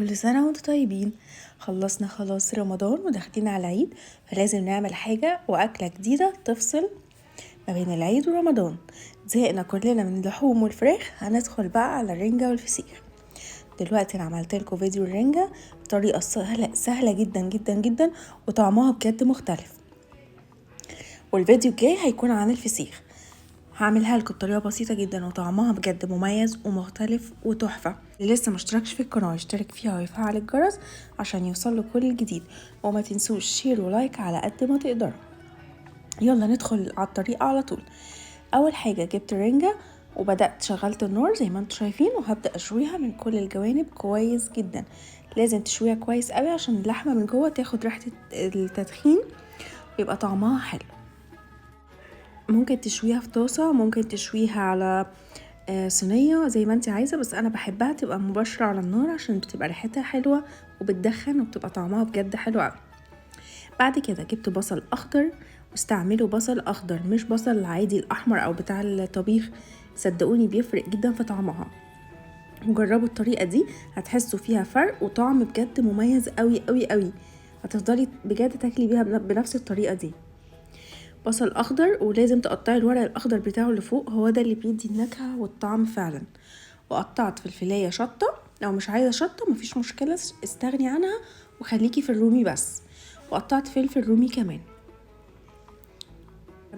كل سنة وانتم طيبين. خلصنا خلاص رمضان وداخلين على العيد، فلازم نعمل حاجة وأكلة جديدة تفصل ما بين العيد ورمضان. زهقنا كلنا من اللحوم والفراخ، هندخل بقى على الرنجة والفسيخ. دلوقتي انا عملت لكم فيديو الرنجة بطريقة سهلة جدا جدا جدا، وطعمها بجد مختلف. والفيديو الجاي هيكون عن الفسيخ، هعملها لكم بطريقه بسيطه جدا وطعمها بجد مميز ومختلف وتحفه. اللي لسه مشتركش في القناه يشترك فيها ويفعل الجرس عشان يوصله كل الجديد، وما تنسوش شير ولايك على قد ما تقدروا. يلا ندخل على الطريقه على طول. اول حاجه جبت الرنجه وبدات شغلت النار زي ما انتم شايفين، وهبدا اشويها من كل الجوانب كويس جدا. لازم تشويها كويس قوي عشان اللحمه من جوه تاخد ريحه التدخين ويبقى طعمها حلو. ممكن تشويها في طاسة، ممكن تشويها على صينية زي ما انت عايزة، بس انا بحبها تبقى مباشرة على النار عشان بتبقى ريحتها حلوة وبتدخن وبتبقى طعمها بجد حلو قوي. بعد كده جبت بصل اخضر، واستعملوا بصل اخضر مش بصل العادي الاحمر او بتاع الطبيخ، صدقوني بيفرق جدا في طعمها. وجربوا الطريقة دي هتحسوا فيها فرق وطعم بجد مميز قوي قوي قوي، هتفضلي بجد تاكلي بيها بنفس الطريقة دي. بصل اخضر، ولازم تقطعي الورق الاخضر بتاعه اللي فوق، هو ده اللي بيدي النكهه والطعم فعلا. وقطعت فلفلايه شطه، لو مش عايزه شطه مفيش مشكله استغني عنها وخليكي في الرومي بس. وقطعت فلفل رومي كمان.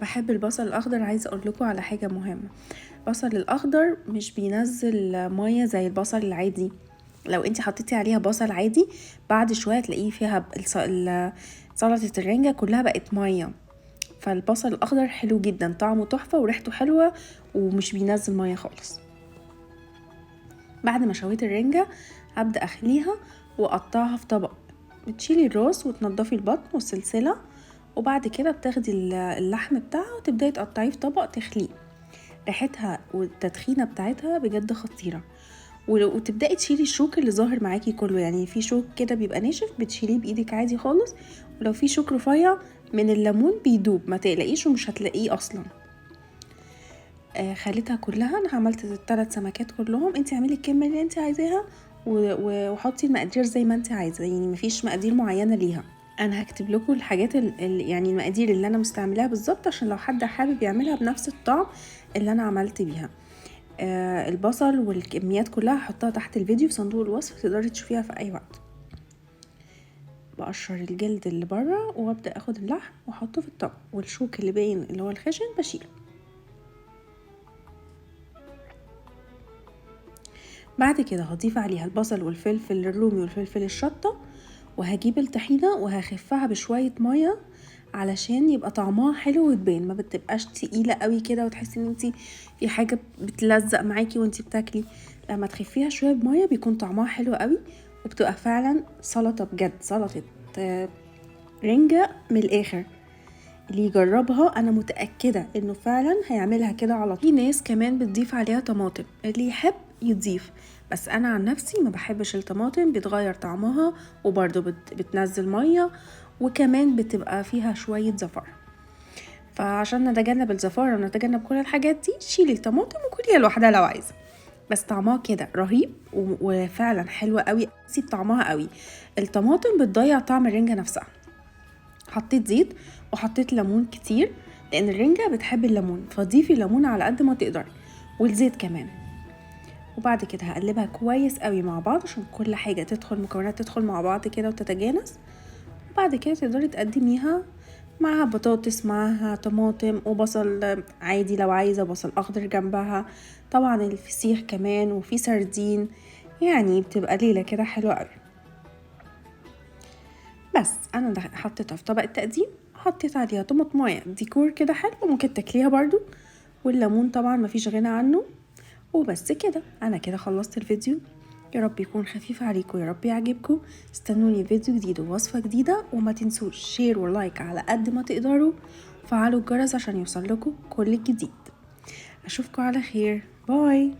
بحب البصل الاخضر. عايزه اقول لكم على حاجه مهمه، البصل الاخضر مش بينزل ميه زي البصل العادي. لو انت حطيتي عليها بصل عادي بعد شويه تلاقيه فيها سلطه الرنجه كلها بقت ميه. فالبصل الاخضر حلو جدا، طعمه تحفه وريحته حلوه ومش بينزل ميه خالص. بعد ما شويت الرنجه هبدا اخليها واقطعها في طبق. بتشيلي الراس وتنضفي البطن والسلسله، وبعد كده بتاخدي اللحم بتاعها وتبداي تقطعيه في طبق تخليه. ريحتها والتدخينه بتاعتها بجد خطيره. وتبداي تشيلي الشوك اللي ظاهر معاكي كله، يعني في شوك كده بيبقى ناشف بتشيليه بايدك عادي خالص، ولو في شوك رفيع من الليمون بيدوب ما تقلقيش ومش هتلاقيه اصلا. خليتها كلها. انا عملت 3 سمكات كلهم، انت اعملي الكميه اللي انت عايزاها وحطي المقادير زي ما انت عايزه، يعني مفيش مقادير معينه ليها. انا هكتب لكم الحاجات يعني المقادير اللي انا مستعملاها بالظبط عشان لو حد حابب يعملها بنفس الطعم اللي انا عملت بيها. البصل والكميات كلها هحطها تحت الفيديو في صندوق الوصف، تقدري تشوفيها في اي وقت. بقشر الجلد اللي بره وابدا اخد اللحم واحطه في الطبق، والشوك اللي باين اللي هو الخشن بشيله. بعد كده هضيف عليها البصل والفلفل الرومي والفلفل الشطه، وهجيب الطحينه وهخفها بشويه ميه علشان يبقى طعمها حلو وتبان، ما بتبقاش تقيله قوي كده وتحسي ان انتي في حاجه بتلزق معاكي وانتي بتاكلي. لما تخفيها شويه بميه بيكون طعمها حلو قوي، وبتبقى فعلا سلطه بجد، سلطه رنجة من الاخر. اللي يجربها انا متأكدة انه فعلا هيعملها كده على طول. في ناس كمان بتضيف عليها طماطم، اللي يحب يضيف، بس انا عن نفسي ما بحبش الطماطم، بتغير طعمها وبرضو بتنزل مية، وكمان بتبقى فيها شوية زفر. فعشان نتجنب الزفارة ونتجنب كل الحاجات دي شيلي الطماطم وكليها لوحدها لو عايزة. بس طعمها كده رهيب وفعلا حلوة قوي، سيب طعمها قوي. الطماطم بتضيع طعم الرنجة نفسها. حطيت زيت وحطيت ليمون كتير لان الرنجة بتحب الليمون، فضيفي ليمون على قد ما تقدري والزيت كمان. وبعد كده هقلبها كويس قوي مع بعض عشان كل حاجة مكونات تدخل مع بعض كده وتتجانس. وبعد كده تقدري تقدميها معها بطاطس، معها طماطم وبصل عادي لو عايزة بصل اخضر جنبها، طبعا الفسيخ كمان وفي سردين، يعني بتبقى ليلة كده حلوة قوي. بس انا حطيتها في طبق التقديم، حطيت عليها طماطمايه ديكور كده حلو ممكن تاكليها برضو، والليمون طبعا مفيش غنى عنه. وبس كده انا كده خلصت الفيديو. يا رب يكون خفيف عليكم، يا رب يعجبكم. استنوني فيديو جديد ووصفة جديدة، وما تنسوش شير ولايك على قد ما تقدروا، فعلوا الجرس عشان يوصل لكم كل جديد. اشوفكم على خير، باي.